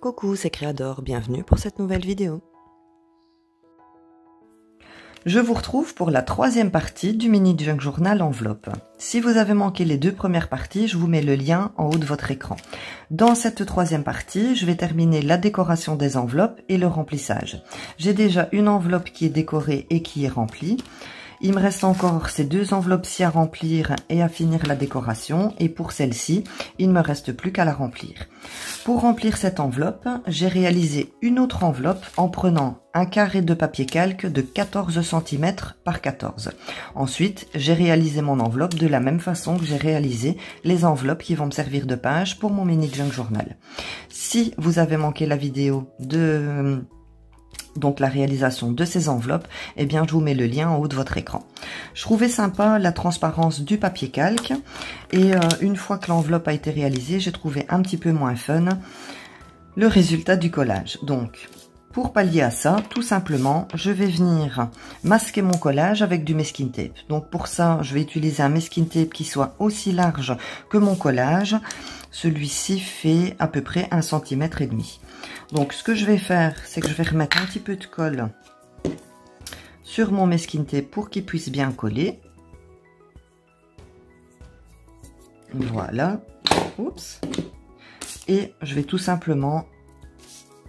Coucou, c'est Créador, bienvenue pour cette nouvelle vidéo. Je vous retrouve pour la troisième partie du mini junk journal enveloppe. Si vous avez manqué les deux premières parties, je vous mets le lien en haut de votre écran. Dans cette troisième partie, je vais terminer la décoration des enveloppes et le remplissage. J'ai déjà une enveloppe qui est décorée et qui est remplie. Il me reste encore ces deux enveloppes-ci à remplir et à finir la décoration. Et pour celle-ci, il ne me reste plus qu'à la remplir. Pour remplir cette enveloppe, j'ai réalisé une autre enveloppe en prenant un carré de papier calque de 14 cm par 14. Ensuite, j'ai réalisé mon enveloppe de la même façon que j'ai réalisé les enveloppes qui vont me servir de page pour mon mini junk journal. Si vous avez manqué la vidéo de... donc la réalisation de ces enveloppes, eh bien je vous mets le lien en haut de votre écran. Je trouvais sympa la transparence du papier calque et une fois que l'enveloppe a été réalisée, j'ai trouvé un petit peu moins fun le résultat du collage. Donc pour pallier à ça, tout simplement, je vais venir masquer mon collage avec du masking tape. Donc pour ça, je vais utiliser un masking tape qui soit aussi large que mon collage. Celui-ci fait à peu près 1,5 cm. Donc ce que je vais faire, c'est que je vais remettre un petit peu de colle sur mon masking tape pour qu'il puisse bien coller. Voilà. Oups. Et je vais tout simplement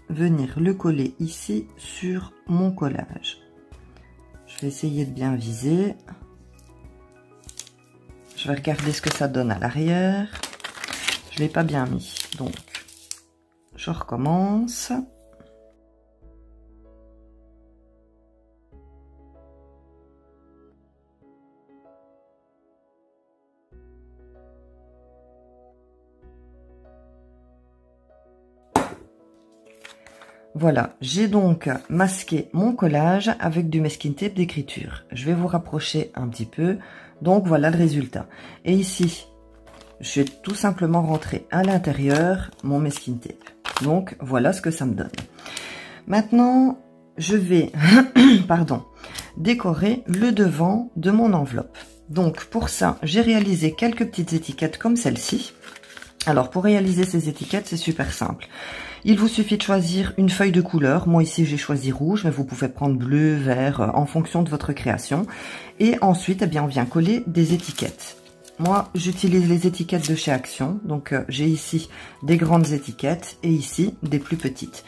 venir le coller ici sur mon collage. Je vais essayer de bien viser. Je vais regarder ce que ça donne à l'arrière. Je l'ai pas bien mis, donc je recommence. Voilà, j'ai donc masqué mon collage avec du masking tape d'écriture. Je vais vous rapprocher un petit peu. Donc voilà le résultat. Et ici, je vais tout simplement rentrer à l'intérieur mon masking tape. Donc voilà ce que ça me donne. Maintenant, je vais décorer le devant de mon enveloppe. Donc pour ça, j'ai réalisé quelques petites étiquettes comme celle-ci. Alors pour réaliser ces étiquettes, c'est super simple. Il vous suffit de choisir une feuille de couleur. Moi ici j'ai choisi rouge, mais vous pouvez prendre bleu, vert, en fonction de votre création. Et ensuite, eh bien, on vient coller des étiquettes. Moi, j'utilise les étiquettes de chez Action. Donc, j'ai ici des grandes étiquettes et ici des plus petites.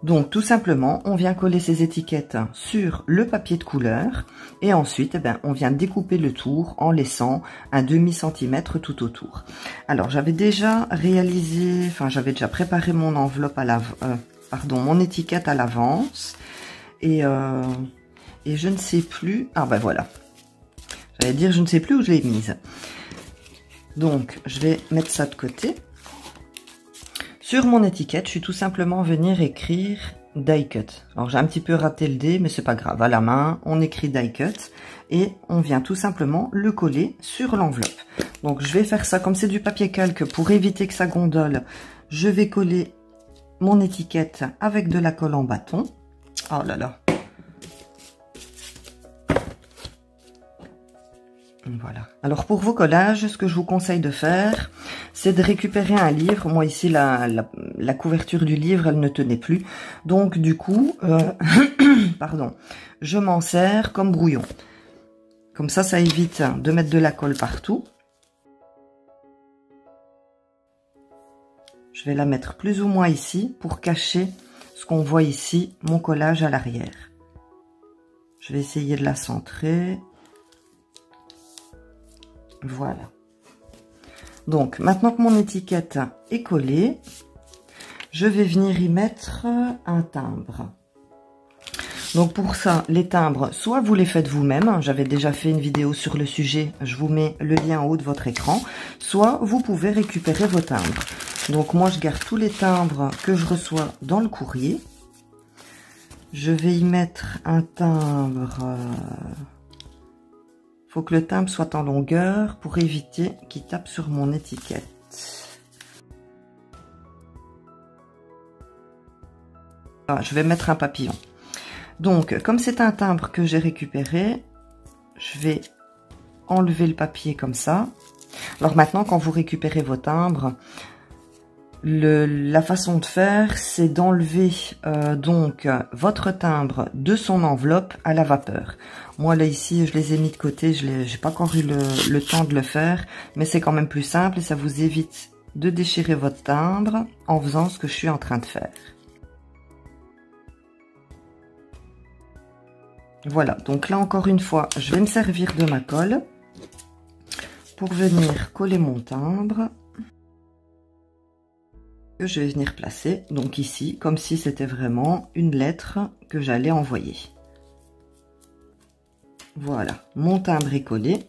Donc, tout simplement, on vient coller ces étiquettes sur le papier de couleur. Et ensuite, eh bien, on vient découper le tour en laissant un demi-centimètre tout autour. Alors, j'avais déjà réalisé, enfin, j'avais déjà préparé mon enveloppe à mon étiquette à l'avance. Et je ne sais plus... Ah, ben voilà. J'allais dire, je ne sais plus où je l'ai mise. Donc, je vais mettre ça de côté. Sur mon étiquette, je suis tout simplement venir écrire die cut. Alors, j'ai un petit peu raté le D, mais c'est pas grave. À la main, on écrit die cut et on vient tout simplement le coller sur l'enveloppe. Donc, je vais faire ça comme c'est du papier calque pour éviter que ça gondole. Je vais coller mon étiquette avec de la colle en bâton. Oh là là. Voilà. Alors pour vos collages, ce que je vous conseille de faire, c'est de récupérer un livre. Moi ici, la couverture du livre, elle ne tenait plus. Donc du coup, je m'en sers comme brouillon. Comme ça évite de mettre de la colle partout. Je vais la mettre plus ou moins ici pour cacher ce qu'on voit ici, mon collage à l'arrière. Je vais essayer de la centrer. Voilà. Donc, maintenant que mon étiquette est collée, je vais venir y mettre un timbre. Donc, pour ça, les timbres, soit vous les faites vous-même, j'avais déjà fait une vidéo sur le sujet, je vous mets le lien en haut de votre écran, soit vous pouvez récupérer vos timbres. Donc, moi, je garde tous les timbres que je reçois dans le courrier. Je vais y mettre un timbre... faut que le timbre soit en longueur pour éviter qu'il tape sur mon étiquette. Ah, je vais mettre un papillon. Donc, comme c'est un timbre que j'ai récupéré, je vais enlever le papier comme ça. Alors maintenant, quand vous récupérez vos timbres, La façon de faire, c'est d'enlever donc votre timbre de son enveloppe à la vapeur. Moi là ici, je les ai mis de côté, j'ai pas encore eu le temps de le faire, mais c'est quand même plus simple et ça vous évite de déchirer votre timbre en faisant ce que je suis en train de faire. Voilà, donc là encore une fois, je vais me servir de ma colle pour venir coller mon timbre. Que je vais venir placer donc ici comme si c'était vraiment une lettre que j'allais envoyer. Voilà, mon timbre est collé.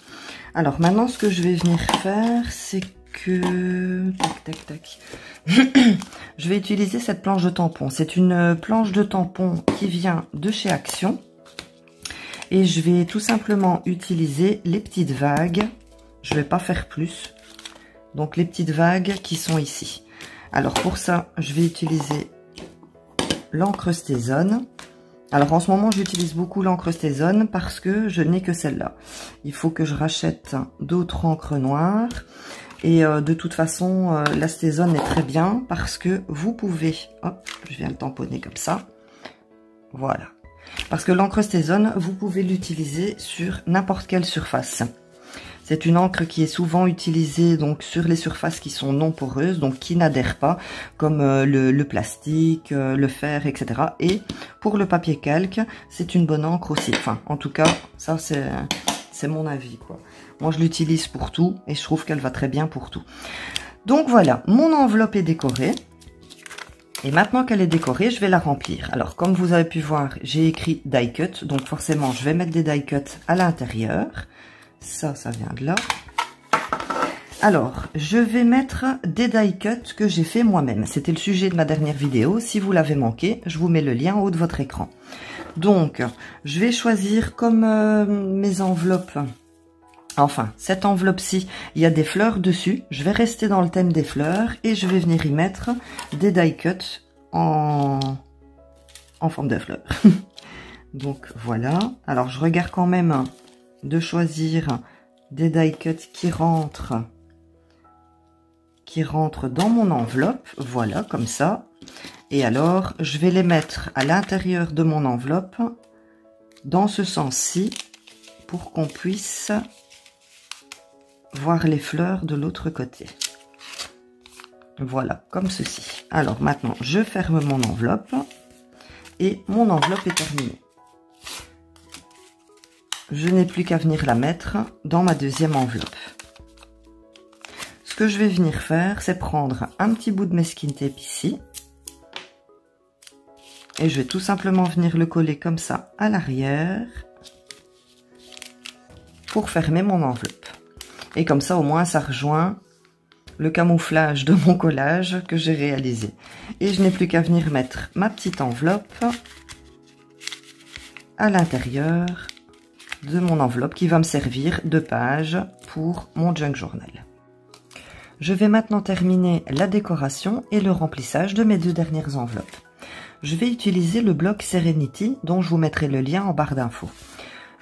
Alors maintenant ce que je vais venir faire, c'est que tac tac tac je vais utiliser cette planche de tampon. C'est une planche de tampon qui vient de chez Action et je vais tout simplement utiliser les petites vagues. Je vais pas faire plus, donc les petites vagues qui sont ici. Alors pour ça, je vais utiliser l'encre Stézone. Alors en ce moment, j'utilise beaucoup l'encre Stézone parce que je n'ai que celle-là. Il faut que je rachète d'autres encres noires. Et de toute façon, la Stézone est très bien parce que vous pouvez... Hop, je viens le tamponner comme ça. Voilà. Parce que l'encre Stézone, vous pouvez l'utiliser sur n'importe quelle surface. C'est une encre qui est souvent utilisée donc sur les surfaces qui sont non poreuses, donc qui n'adhèrent pas, comme le plastique, le fer, etc. Et pour le papier calque, c'est une bonne encre aussi. Enfin, en tout cas, ça c'est mon avis, quoi. Moi, je l'utilise pour tout et je trouve qu'elle va très bien pour tout. Donc voilà, mon enveloppe est décorée. Et maintenant qu'elle est décorée, je vais la remplir. Alors, comme vous avez pu voir, j'ai écrit die cut, donc forcément, je vais mettre des die cut à l'intérieur. Ça vient de là. Alors, je vais mettre des die cut que j'ai fait moi-même. C'était le sujet de ma dernière vidéo. Si vous l'avez manqué, je vous mets le lien en haut de votre écran. Donc, je vais choisir comme mes enveloppes. Enfin, cette enveloppe-ci, il y a des fleurs dessus. Je vais rester dans le thème des fleurs et je vais venir y mettre des die cut en forme de fleurs. Donc, voilà. Alors, je regarde quand même de choisir des die cut qui rentrent dans mon enveloppe, voilà, comme ça. Et alors, je vais les mettre à l'intérieur de mon enveloppe, dans ce sens-ci, pour qu'on puisse voir les fleurs de l'autre côté. Voilà, comme ceci. Alors maintenant, je ferme mon enveloppe, et mon enveloppe est terminée. Je n'ai plus qu'à venir la mettre dans ma deuxième enveloppe. Ce que je vais venir faire, c'est prendre un petit bout de masking tape ici. Et je vais tout simplement venir le coller comme ça à l'arrière. Pour fermer mon enveloppe. Et comme ça, au moins, ça rejoint le camouflage de mon collage que j'ai réalisé. Et je n'ai plus qu'à venir mettre ma petite enveloppe à l'intérieur de mon enveloppe qui va me servir de page pour mon junk journal. Je vais maintenant terminer la décoration et le remplissage de mes deux dernières enveloppes. Je vais utiliser le bloc Serenity dont je vous mettrai le lien en barre d'infos.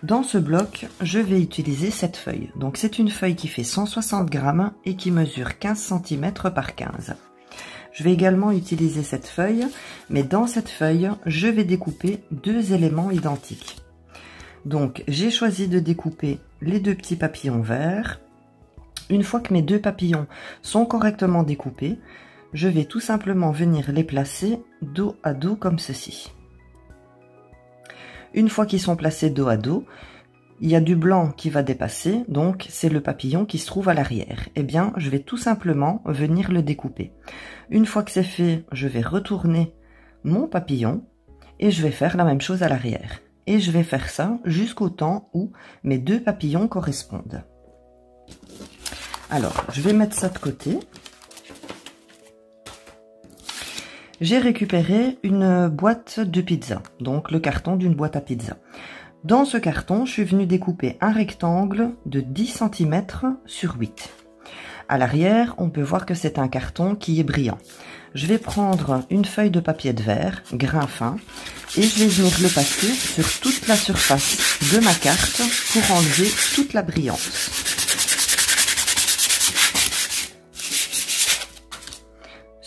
Dans ce bloc, je vais utiliser cette feuille. Donc c'est une feuille qui fait 160 grammes et qui mesure 15 cm par 15. Je vais également utiliser cette feuille, mais dans cette feuille, je vais découper deux éléments identiques. Donc, j'ai choisi de découper les deux petits papillons verts. Une fois que mes deux papillons sont correctement découpés, je vais tout simplement venir les placer dos à dos comme ceci. Une fois qu'ils sont placés dos à dos, il y a du blanc qui va dépasser, donc c'est le papillon qui se trouve à l'arrière. Eh bien, je vais tout simplement venir le découper. Une fois que c'est fait, je vais retourner mon papillon et je vais faire la même chose à l'arrière. Et je vais faire ça jusqu'au temps où mes deux papillons correspondent. Alors, je vais mettre ça de côté. J'ai récupéré une boîte de pizza, donc le carton d'une boîte à pizza. Dans ce carton, je suis venue découper un rectangle de 10 cm sur 8. À l'arrière, on peut voir que c'est un carton qui est brillant. Je vais prendre une feuille de papier de verre, grain fin, et je vais venir le passer sur toute la surface de ma carte pour enlever toute la brillance.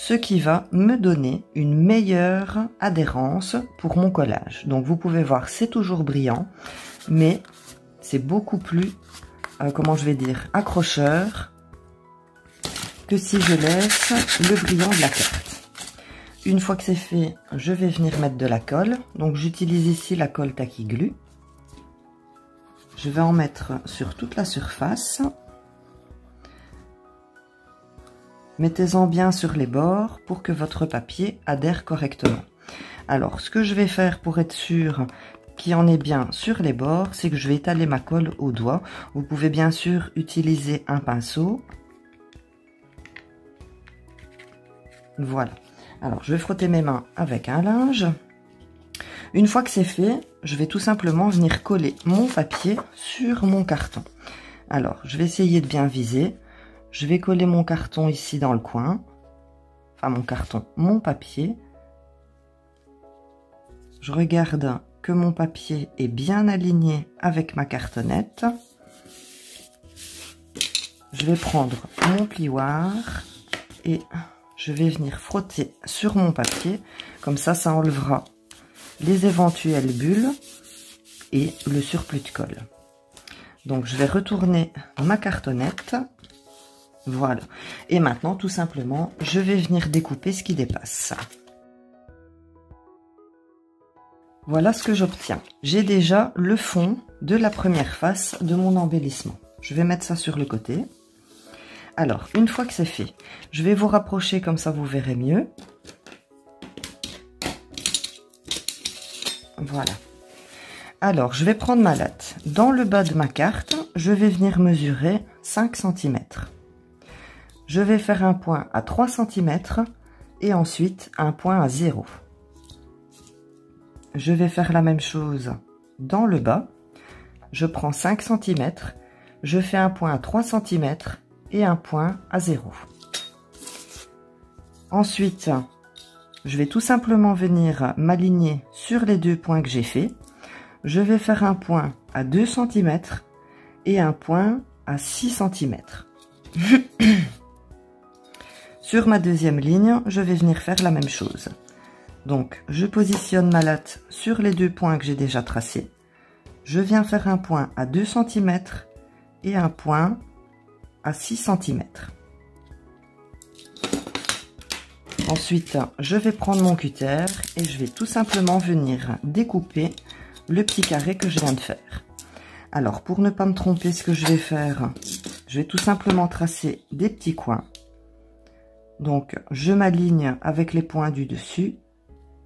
ce qui va me donner une meilleure adhérence pour mon collage. Donc vous pouvez voir, c'est toujours brillant, mais c'est beaucoup plus, comment je vais dire, accrocheur que si je laisse le brillant de la carte. Une fois que c'est fait, je vais venir mettre de la colle. Donc j'utilise ici la colle Tacky Glue. Je vais en mettre sur toute la surface. Mettez-en bien sur les bords pour que votre papier adhère correctement. Alors, ce que je vais faire pour être sûr qu'il y en ait bien sur les bords, c'est que je vais étaler ma colle au doigt. Vous pouvez bien sûr utiliser un pinceau. Voilà. Alors, je vais frotter mes mains avec un linge. Une fois que c'est fait, je vais tout simplement venir coller mon papier sur mon carton. Alors, je vais essayer de bien viser. Je vais coller mon carton ici dans le coin. Enfin, mon papier. Je regarde que mon papier est bien aligné avec ma cartonnette. Je vais prendre mon plioir et je vais venir frotter sur mon papier. Comme ça, ça enlèvera les éventuelles bulles et le surplus de colle. Donc, je vais retourner ma cartonnette. Voilà. Et maintenant, tout simplement, je vais venir découper ce qui dépasse. Voilà ce que j'obtiens. J'ai déjà le fond de la première face de mon embellissement. Je vais mettre ça sur le côté. Alors, une fois que c'est fait, je vais vous rapprocher comme ça, vous verrez mieux. Voilà. Alors, je vais prendre ma latte. Dans le bas de ma carte, je vais venir mesurer 5 cm. Je vais faire un point à 3 cm et ensuite un point à 0. Je vais faire la même chose dans le bas. Je prends 5 cm, je fais un point à 3 cm et un point à 0. Ensuite, je vais tout simplement venir m'aligner sur les deux points que j'ai fait. Je vais faire un point à 2 cm et un point à 6 cm. Sur ma deuxième ligne, je vais venir faire la même chose. Donc, je positionne ma latte sur les deux points que j'ai déjà tracés. Je viens faire un point à 2 cm et un point à 6 cm. Ensuite, je vais prendre mon cutter et je vais tout simplement venir découper le petit carré que je viens de faire. Alors, pour ne pas me tromper, ce que je vais faire, je vais tout simplement tracer des petits coins. Donc, je m'aligne avec les points du dessus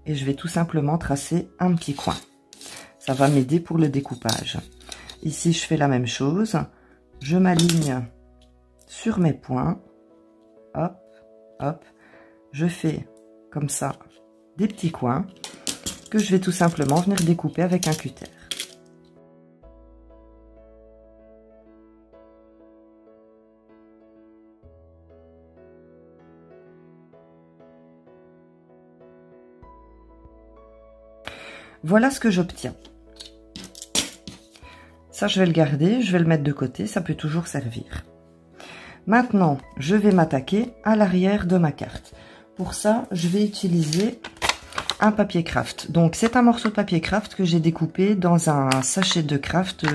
et je vais tout simplement tracer un petit coin. Ça va m'aider pour le découpage. Ici, je fais la même chose. Je m'aligne sur mes points. Hop, hop. Je fais comme ça des petits coins que je vais tout simplement venir découper avec un cutter. Voilà ce que j'obtiens. Ça, je vais le garder, je vais le mettre de côté, ça peut toujours servir. Maintenant, je vais m'attaquer à l'arrière de ma carte. Pour ça, je vais utiliser un papier craft. Donc, c'est un morceau de papier craft que j'ai découpé dans un sachet de craft.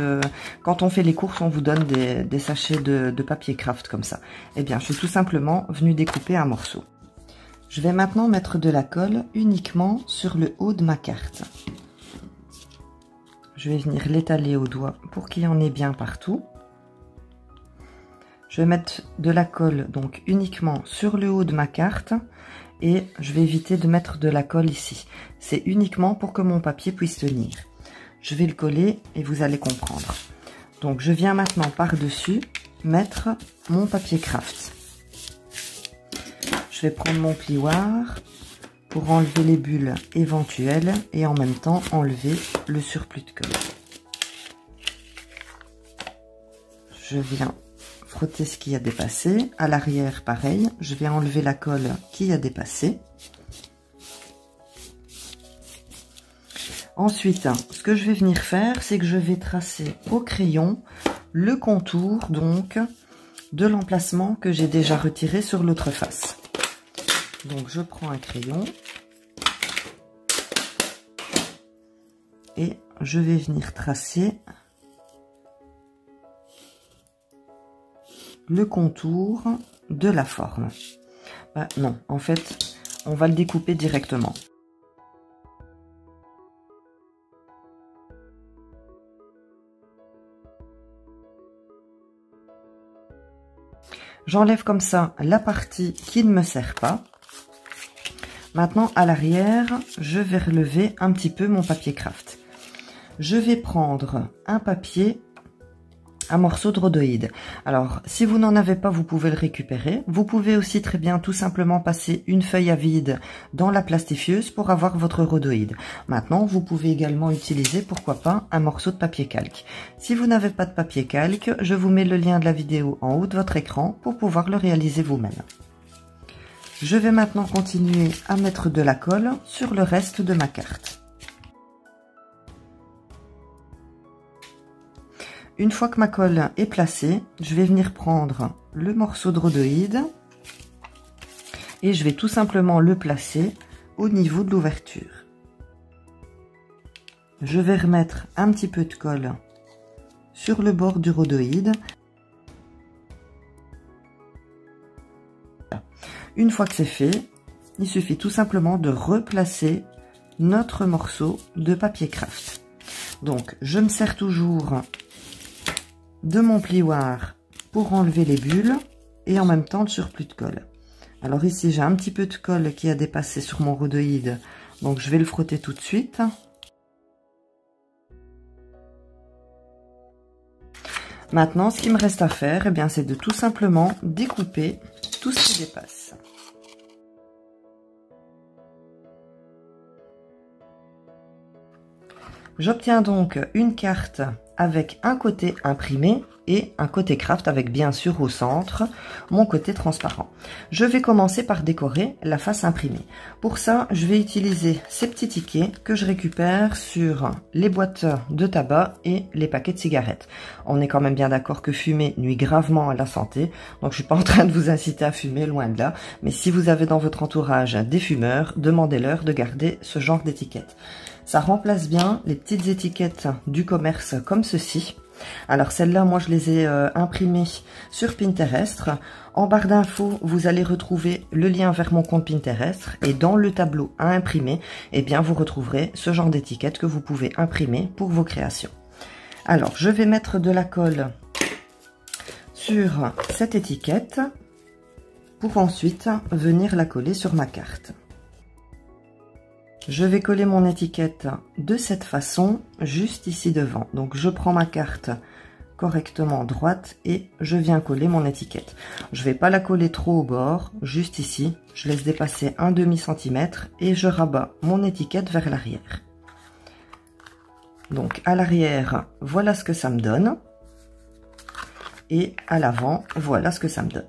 Quand on fait les courses, on vous donne des sachets de papier craft comme ça. Eh bien, je suis tout simplement venue découper un morceau. Je vais maintenant mettre de la colle uniquement sur le haut de ma carte. Je vais venir l'étaler au doigt pour qu'il y en ait bien partout. Je vais mettre de la colle donc uniquement sur le haut de ma carte et je vais éviter de mettre de la colle ici. C'est uniquement pour que mon papier puisse tenir. Je vais le coller et vous allez comprendre. Donc je viens maintenant par-dessus mettre mon papier craft. Je vais prendre mon plioir pour enlever les bulles éventuelles et en même temps enlever le surplus de colle. Je viens frotter ce qui a dépassé. À l'arrière, pareil, je vais enlever la colle qui a dépassé. Ensuite, ce que je vais venir faire, c'est que je vais tracer au crayon le contour donc de l'emplacement que j'ai déjà retiré sur l'autre face. Donc je prends un crayon et je vais venir tracer le contour de la forme. Non, en fait, on va le découper directement. J'enlève comme ça la partie qui ne me sert pas. Maintenant, à l'arrière, je vais relever un petit peu mon papier craft. Je vais prendre un morceau de rhodoïde. Alors, si vous n'en avez pas, vous pouvez le récupérer. Vous pouvez aussi très bien tout simplement passer une feuille à vide dans la plastifieuse pour avoir votre rhodoïde. Maintenant, vous pouvez également utiliser, pourquoi pas, un morceau de papier calque. Si vous n'avez pas de papier calque, je vous mets le lien de la vidéo en haut de votre écran pour pouvoir le réaliser vous-même. Je vais maintenant continuer à mettre de la colle sur le reste de ma carte. Une fois que ma colle est placée, je vais venir prendre le morceau de rhodoïde et je vais tout simplement le placer au niveau de l'ouverture. Je vais remettre un petit peu de colle sur le bord du rhodoïde. Une fois que c'est fait, il suffit tout simplement de replacer notre morceau de papier craft. Donc, je me sers toujours de mon plioir pour enlever les bulles et en même temps le surplus de colle. Alors ici, j'ai un petit peu de colle qui a dépassé sur mon rhodoïde, donc je vais le frotter tout de suite. Maintenant, ce qu'il me reste à faire, eh bien, c'est de tout simplement découper tout ce qui dépasse. J'obtiens donc une carte avec un côté imprimé et un côté craft avec bien sûr au centre mon côté transparent. Je vais commencer par décorer la face imprimée. Pour ça, je vais utiliser ces petits tickets que je récupère sur les boîtes de tabac et les paquets de cigarettes. On est quand même bien d'accord que fumer nuit gravement à la santé, donc je suis pas en train de vous inciter à fumer, loin de là, mais si vous avez dans votre entourage des fumeurs, demandez-leur de garder ce genre d'étiquette. Ça remplace bien les petites étiquettes du commerce comme ceci. Alors celles-là, moi je les ai imprimées sur Pinterest. En barre d'infos, vous allez retrouver le lien vers mon compte Pinterest. Et dans le tableau à imprimer, eh bien vous retrouverez ce genre d'étiquette que vous pouvez imprimer pour vos créations. Alors, je vais mettre de la colle sur cette étiquette pour ensuite venir la coller sur ma carte. Je vais coller mon étiquette de cette façon, juste ici devant. Donc je prends ma carte correctement droite et je viens coller mon étiquette. Je vais pas la coller trop au bord, juste ici. Je laisse dépasser un demi-centimètre et je rabats mon étiquette vers l'arrière. Donc à l'arrière, voilà ce que ça me donne. Et à l'avant, voilà ce que ça me donne.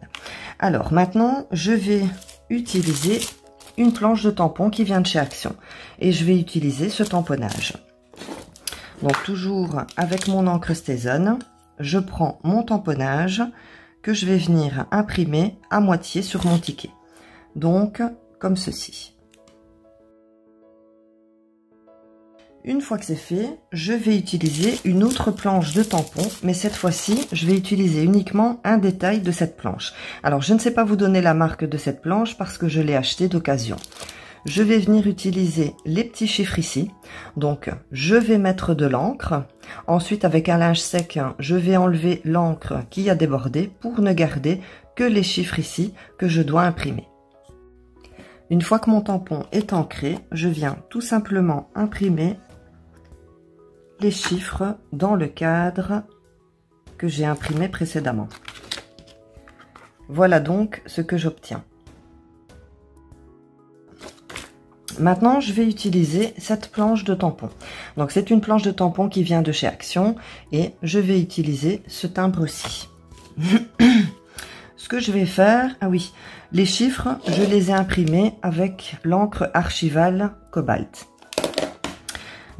Alors maintenant, je vais utiliser une planche de tampon qui vient de chez Action et je vais utiliser ce tamponnage. Donc toujours avec mon encre Stézone, je prends mon tamponnage que je vais venir imprimer à moitié sur mon ticket. Donc comme ceci. Une fois que c'est fait, je vais utiliser une autre planche de tampon, mais cette fois-ci, je vais utiliser uniquement un détail de cette planche. Alors, je ne sais pas vous donner la marque de cette planche parce que je l'ai achetée d'occasion. Je vais venir utiliser les petits chiffres ici. Donc, je vais mettre de l'encre. Ensuite, avec un linge sec, je vais enlever l'encre qui a débordé pour ne garder que les chiffres ici que je dois imprimer. Une fois que mon tampon est ancré, je viens tout simplement imprimer les chiffres dans le cadre que j'ai imprimé précédemment. Voilà donc ce que j'obtiens. Maintenant, je vais utiliser cette planche de tampon. Donc, c'est une planche de tampon qui vient de chez Action et je vais utiliser ce timbre-ci. Ce que je vais faire, ah oui, les chiffres, je les ai imprimés avec l'encre archivale Cobalt.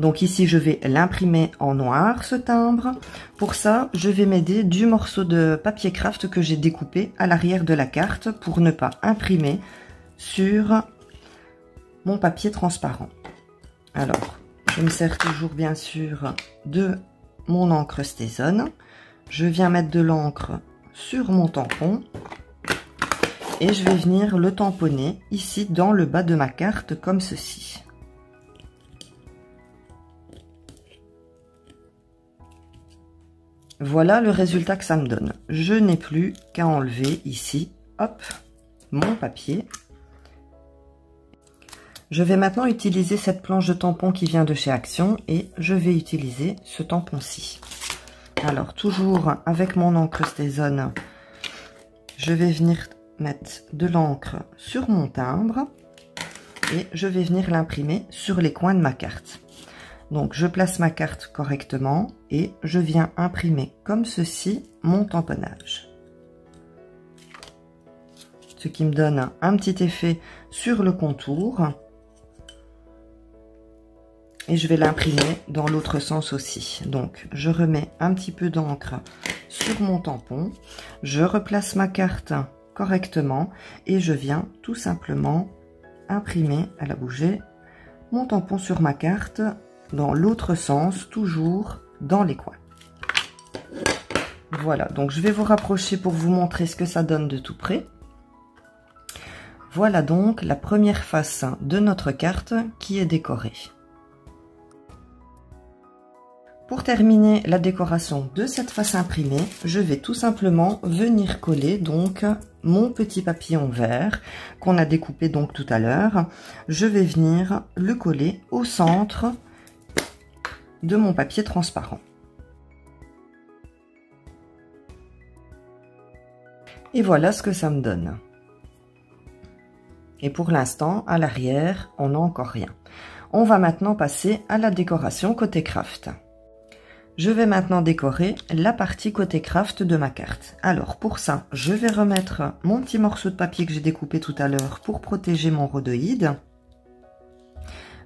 Donc ici, je vais l'imprimer en noir, ce timbre. Pour ça, je vais m'aider du morceau de papier craft que j'ai découpé à l'arrière de la carte pour ne pas imprimer sur mon papier transparent. Alors, je me sers toujours bien sûr de mon encre StazOn. Je viens mettre de l'encre sur mon tampon et je vais venir le tamponner ici dans le bas de ma carte comme ceci. Voilà le résultat que ça me donne. Je n'ai plus qu'à enlever ici, hop, mon papier. Je vais maintenant utiliser cette planche de tampon qui vient de chez Action et je vais utiliser ce tampon-ci. Alors, toujours avec mon encre StazOn, je vais venir mettre de l'encre sur mon timbre et je vais venir l'imprimer sur les coins de ma carte. Donc, je place ma carte correctement et je viens imprimer comme ceci mon tamponnage. Ce qui me donne un petit effet sur le contour. Et je vais l'imprimer dans l'autre sens aussi. Donc, je remets un petit peu d'encre sur mon tampon. Je replace ma carte correctement et je viens tout simplement imprimer, elle a bougé, mon tampon sur ma carte dans l'autre sens, toujours dans les coins. Voilà, donc je vais vous rapprocher pour vous montrer ce que ça donne de tout près. Voilà donc la première face de notre carte qui est décorée. Pour terminer la décoration de cette face imprimée, je vais tout simplement venir coller donc mon petit papillon vert qu'on a découpé donc tout à l'heure. Je vais venir le coller au centre de mon papier transparent. Et voilà ce que ça me donne. Et pour l'instant, à l'arrière, on n'a encore rien. On va maintenant passer à la décoration côté craft. Je vais maintenant décorer la partie côté craft de ma carte. Alors pour ça, je vais remettre mon petit morceau de papier que j'ai découpé tout à l'heure pour protéger mon rhodoïde.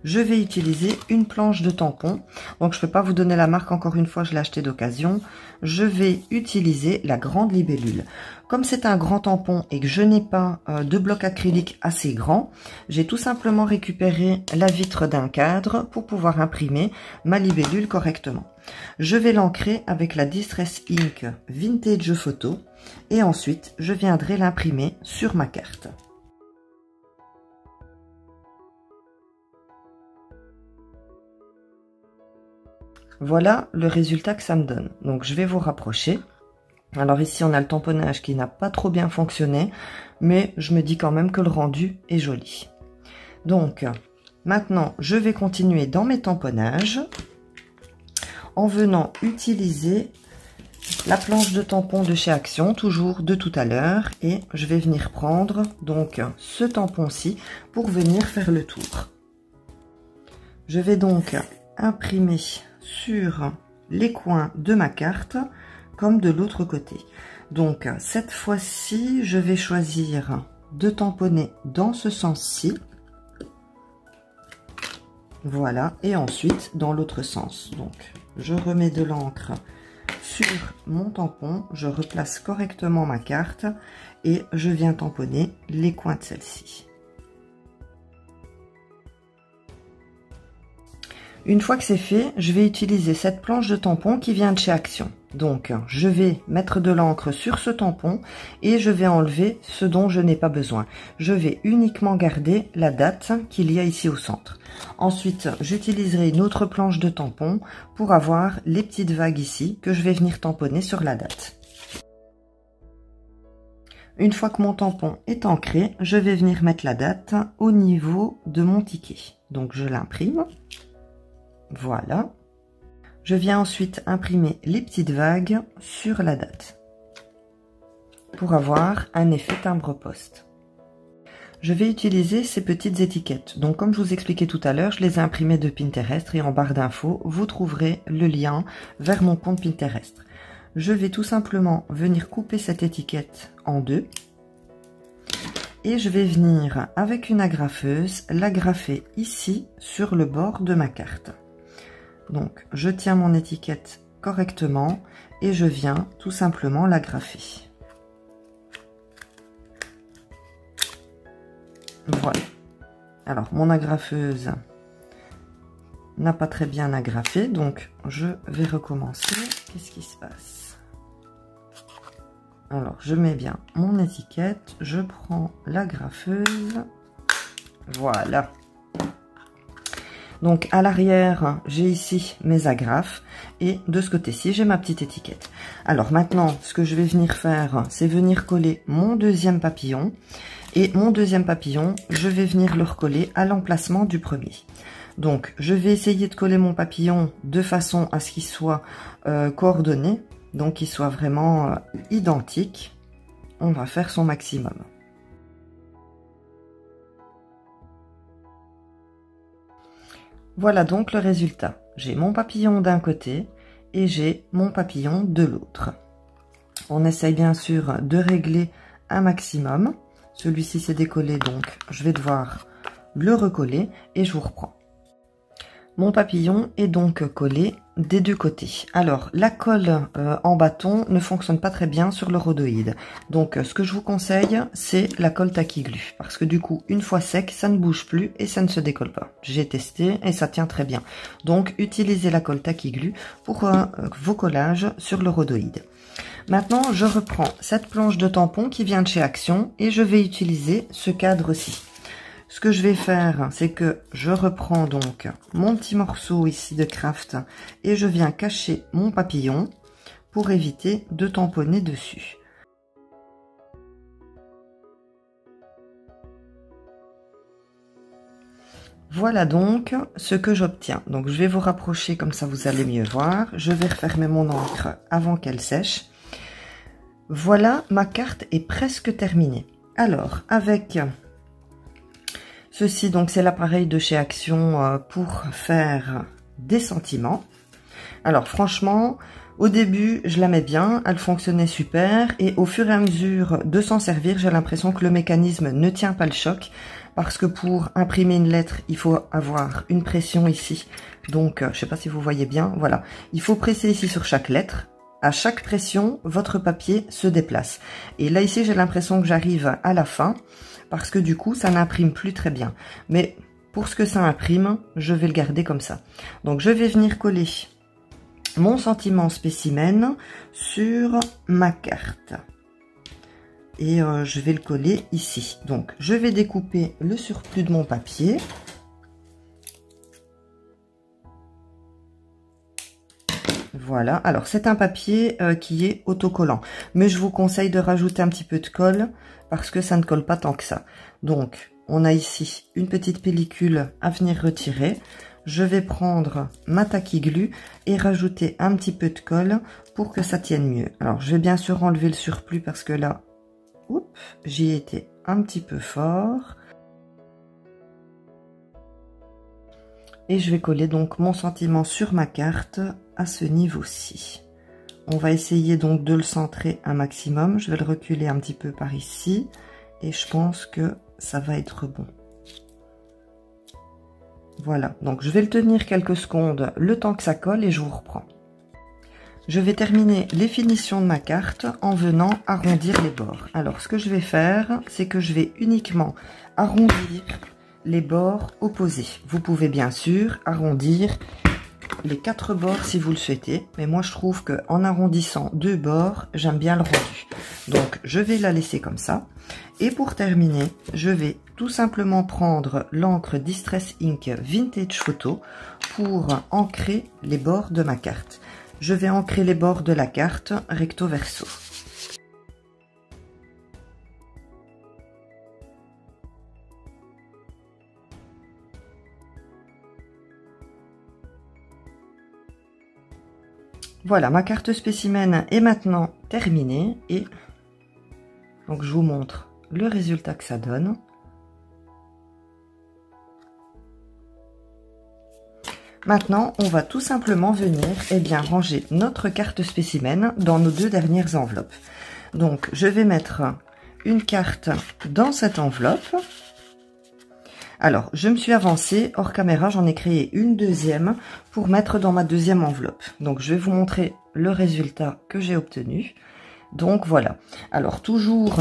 Je vais utiliser une planche de tampon. Donc je ne peux pas vous donner la marque, encore une fois, je l'ai acheté d'occasion. Je vais utiliser la grande libellule. Comme c'est un grand tampon et que je n'ai pas de bloc acrylique assez grand, j'ai tout simplement récupéré la vitre d'un cadre pour pouvoir imprimer ma libellule correctement. Je vais l'ancrer avec la Distress Ink Vintage Photo et ensuite je viendrai l'imprimer sur ma carte. Voilà le résultat que ça me donne. Donc je vais vous rapprocher. Alors ici on a le tamponnage qui n'a pas trop bien fonctionné, mais je me dis quand même que le rendu est joli. Donc maintenant je vais continuer dans mes tamponnages en venant utiliser la planche de tampon de chez Action, toujours de tout à l'heure, et je vais venir prendre donc ce tampon-ci pour venir faire le tour. Je vais donc imprimer sur les coins de ma carte comme de l'autre côté. Donc cette fois-ci je vais choisir de tamponner dans ce sens-ci, voilà, et ensuite dans l'autre sens. Donc je remets de l'encre sur mon tampon, je replace correctement ma carte et je viens tamponner les coins de celle-ci. Une fois que c'est fait, je vais utiliser cette planche de tampon qui vient de chez Action. Donc, je vais mettre de l'encre sur ce tampon et je vais enlever ce dont je n'ai pas besoin. Je vais uniquement garder la date qu'il y a ici au centre. Ensuite, j'utiliserai une autre planche de tampon pour avoir les petites vagues ici que je vais venir tamponner sur la date. Une fois que mon tampon est ancré, je vais venir mettre la date au niveau de mon ticket. Donc, je l'imprime. Voilà. Je viens ensuite imprimer les petites vagues sur la date pour avoir un effet timbre-poste. Je vais utiliser ces petites étiquettes. Donc comme je vous expliquais tout à l'heure, je les ai imprimées de Pinterest et en barre d'infos, vous trouverez le lien vers mon compte Pinterest. Je vais tout simplement venir couper cette étiquette en deux et je vais venir avec une agrafeuse l'agrafer ici sur le bord de ma carte. Donc, je tiens mon étiquette correctement et je viens tout simplement l'agrafer. Voilà. Alors, mon agrafeuse n'a pas très bien agrafé, donc je vais recommencer. Qu'est-ce qui se passe? Alors, je mets bien mon étiquette, je prends l'agrafeuse. Voilà. Donc, à l'arrière, j'ai ici mes agrafes et de ce côté-ci, j'ai ma petite étiquette. Alors, maintenant, ce que je vais venir faire, c'est venir coller mon deuxième papillon. Et mon deuxième papillon, je vais venir le recoller à l'emplacement du premier. Donc, je vais essayer de coller mon papillon de façon à ce qu'il soit coordonné, donc qu'il soit vraiment identique. On va faire son maximum. Voilà donc le résultat. J'ai mon papillon d'un côté et j'ai mon papillon de l'autre. On essaye bien sûr de régler un maximum. Celui-ci s'est décollé, donc je vais devoir le recoller et je vous reprends. Mon papillon est donc collé des deux côtés. Alors, la colle en bâton ne fonctionne pas très bien sur le rhodoïde. Donc, ce que je vous conseille, c'est la colle tacky glue. Parce que du coup, une fois sec, ça ne bouge plus et ça ne se décolle pas. J'ai testé et ça tient très bien. Donc, utilisez la colle tacky glue pour vos collages sur le rhodoïde. Maintenant, je reprends cette planche de tampon qui vient de chez Action et je vais utiliser ce cadre-ci. Ce que je vais faire, c'est que je reprends donc mon petit morceau ici de craft et je viens cacher mon papillon pour éviter de tamponner dessus. Voilà donc ce que j'obtiens. Donc je vais vous rapprocher comme ça vous allez mieux voir. Je vais refermer mon encre avant qu'elle sèche. Voilà, ma carte est presque terminée. Alors avec ceci, donc c'est l'appareil de chez Action pour faire des sentiments. Alors franchement, au début, je l'aimais bien, elle fonctionnait super. Et au fur et à mesure de s'en servir, j'ai l'impression que le mécanisme ne tient pas le choc. Parce que pour imprimer une lettre, il faut avoir une pression ici. Donc, je ne sais pas si vous voyez bien, voilà. Il faut presser ici sur chaque lettre. À chaque pression, votre papier se déplace. Et là, ici, j'ai l'impression que j'arrive à la fin. Parce que du coup, ça n'imprime plus très bien. Mais pour ce que ça imprime, je vais le garder comme ça. Donc, je vais venir coller mon sentiment spécimen sur ma carte. Et je vais le coller ici. Donc, je vais découper le surplus de mon papier. Voilà. Alors, c'est un papier qui est autocollant. Mais je vous conseille de rajouter un petit peu de colle parce que ça ne colle pas tant que ça. Donc, on a ici une petite pellicule à venir retirer. Je vais prendre ma tacky glue et rajouter un petit peu de colle pour que ça tienne mieux. Alors, je vais bien sûr enlever le surplus parce que là, j'y ai été un petit peu fort. Et je vais coller donc mon sentiment sur ma carte à ce niveau-ci. On va essayer donc de le centrer un maximum. Je vais le reculer un petit peu par ici. Et je pense que ça va être bon. Voilà, donc je vais le tenir quelques secondes le temps que ça colle et je vous reprends. Je vais terminer les finitions de ma carte en venant arrondir les bords. Alors, ce que je vais faire, c'est que je vais uniquement arrondir les bords opposés. Vous pouvez bien sûr arrondir les 4 bords si vous le souhaitez. Mais moi, je trouve qu'en arrondissant 2 bords, j'aime bien le rendu. Donc, je vais la laisser comme ça. Et pour terminer, je vais tout simplement prendre l'encre Distress Ink Vintage Photo pour ancrer les bords de ma carte. Je vais ancrer les bords de la carte recto verso. Voilà, ma carte spécimen est maintenant terminée et donc je vous montre le résultat que ça donne. Maintenant, on va tout simplement venir ranger notre carte spécimen dans nos 2 dernières enveloppes. Donc, je vais mettre une carte dans cette enveloppe. Alors, je me suis avancée hors caméra, j'en ai créé une deuxième pour mettre dans ma deuxième enveloppe. Donc, je vais vous montrer le résultat que j'ai obtenu. Donc voilà. Alors toujours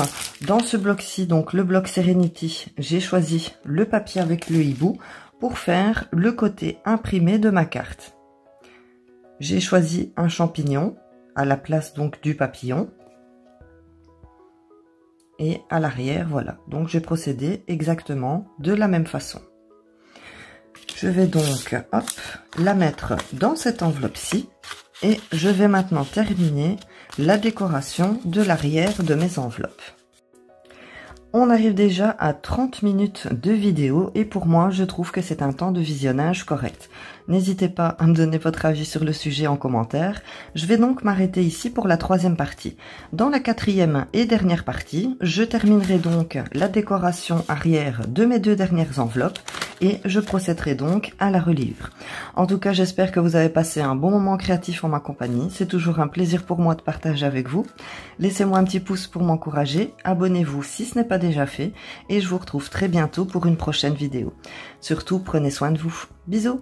dans ce bloc-ci, donc le bloc Serenity, j'ai choisi le papier avec le hibou pour faire le côté imprimé de ma carte. J'ai choisi un champignon à la place donc du papillon. Et à l'arrière, voilà. Donc j'ai procédé exactement de la même façon. Je vais donc hop, la mettre dans cette enveloppe-ci. Et je vais maintenant terminer la décoration de l'arrière de mes enveloppes. On arrive déjà à 30 minutes de vidéo et pour moi, je trouve que c'est un temps de visionnage correct. N'hésitez pas à me donner votre avis sur le sujet en commentaire. Je vais donc m'arrêter ici pour la troisième partie. Dans la quatrième et dernière partie, je terminerai donc la décoration arrière de mes deux dernières enveloppes et je procéderai donc à la relivre. En tout cas, j'espère que vous avez passé un bon moment créatif en ma compagnie. C'est toujours un plaisir pour moi de partager avec vous. Laissez-moi un petit pouce pour m'encourager. Abonnez-vous si ce n'est pas déjà fait et je vous retrouve très bientôt pour une prochaine vidéo. Surtout, prenez soin de vous. Bisous!